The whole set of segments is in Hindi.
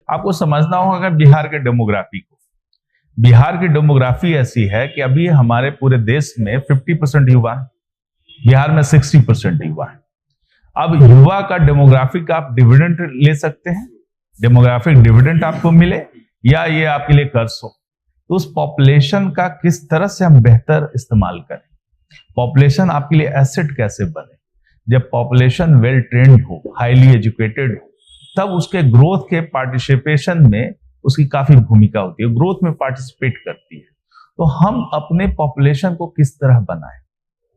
आपको समझना होगा बिहार के डेमोग्राफी को। बिहार की डेमोग्राफी ऐसी है कि अभी हमारे पूरे देश में 50% युवा है, बिहार में 60% युवा है। अब युवा का डेमोग्राफिक आप डिविडेंड ले सकते हैं, डेमोग्राफिक डिविडेंड आपको मिले या ये आपके लिए कर्ज हो। तो उस पॉपुलेशन का किस तरह से हम बेहतर इस्तेमाल करें, पॉपुलेशन आपके लिए एसेट कैसे बने। जब पॉपुलेशन वेल ट्रेन्ड हो, हाईली एजुकेटेड हो, तब उसके ग्रोथ के पार्टिसिपेशन में उसकी काफी भूमिका होती है, ग्रोथ में पार्टिसिपेट करती है। तो हम अपने पॉपुलेशन को किस तरह बनाएं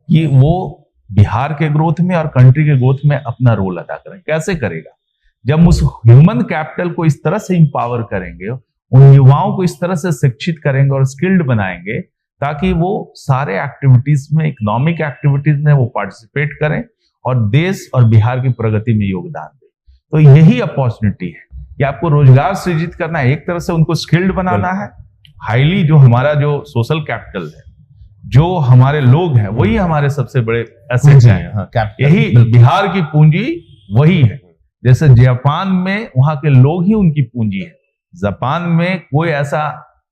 कि वो बिहार के ग्रोथ में और कंट्री के ग्रोथ में अपना रोल अदा करें। कैसे करेगा? जब उस ह्यूमन कैपिटल को इस तरह से इंपावर करेंगे, उन युवाओं को इस तरह से शिक्षित करेंगे और स्किल्ड बनाएंगे ताकि वो सारे एक्टिविटीज में, इकोनॉमिक एक्टिविटीज में वो पार्टिसिपेट करें और देश और बिहार की प्रगति में योगदान दें। तो यही अपॉर्चुनिटी है कि आपको रोजगार सृजित करना है, एक तरह से उनको स्किल्ड बनाना है। हाईली जो हमारा जो सोशल कैपिटल है, जो हमारे लोग हैं, वही हमारे सबसे बड़े एसेट्स हैं। यही बिहार की पूंजी वही है। जैसे जापान में वहां के लोग ही उनकी पूंजी है। जापान में कोई ऐसा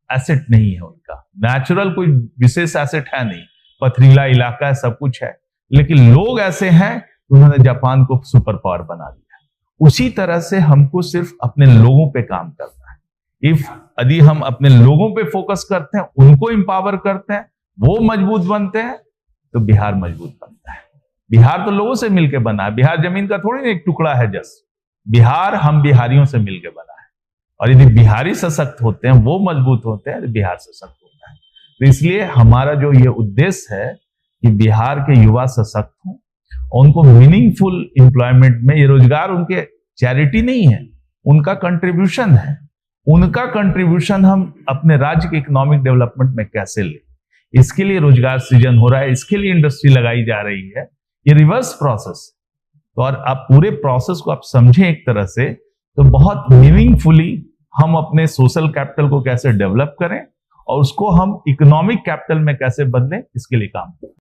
एसेट नहीं है उनका, नेचुरल कोई विशेष एसेट है नहीं, पथरीला इलाका है, सब कुछ है, लेकिन लोग ऐसे हैं, उन्होंने जापान को सुपर पावर बना दिया। उसी तरह से हमको सिर्फ अपने लोगों पे काम करना है। यदि हम अपने लोगों पे फोकस करते हैं, उनको इंपावर करते हैं, वो मजबूत बनते हैं, तो बिहार मजबूत बनता है। बिहार तो लोगों से मिलकर बना है, बिहार जमीन का थोड़ी ना एक टुकड़ा है। जस्ट बिहार हम बिहारियों से मिलकर बना है, और यदि बिहारी सशक्त होते हैं, वो मजबूत होते हैं, तो बिहार सशक्त होता है। तो इसलिए हमारा जो ये उद्देश्य है कि बिहार के युवा सशक्त हों, उनको मीनिंगफुल एम्प्लॉयमेंट में, ये रोजगार उनके चैरिटी नहीं है, उनका कंट्रीब्यूशन है। उनका कंट्रीब्यूशन हम अपने राज्य के इकोनॉमिक डेवलपमेंट में कैसे लें, इसके लिए रोजगार सृजन हो रहा है, इसके लिए इंडस्ट्री लगाई जा रही है। ये रिवर्स प्रोसेस। तो और आप पूरे प्रोसेस को आप समझें एक तरह से, तो बहुत मीनिंगफुली हम अपने सोशल कैपिटल को कैसे डेवलप करें और उसको हम इकोनॉमिक कैपिटल में कैसे बदलें, इसके लिए काम करें।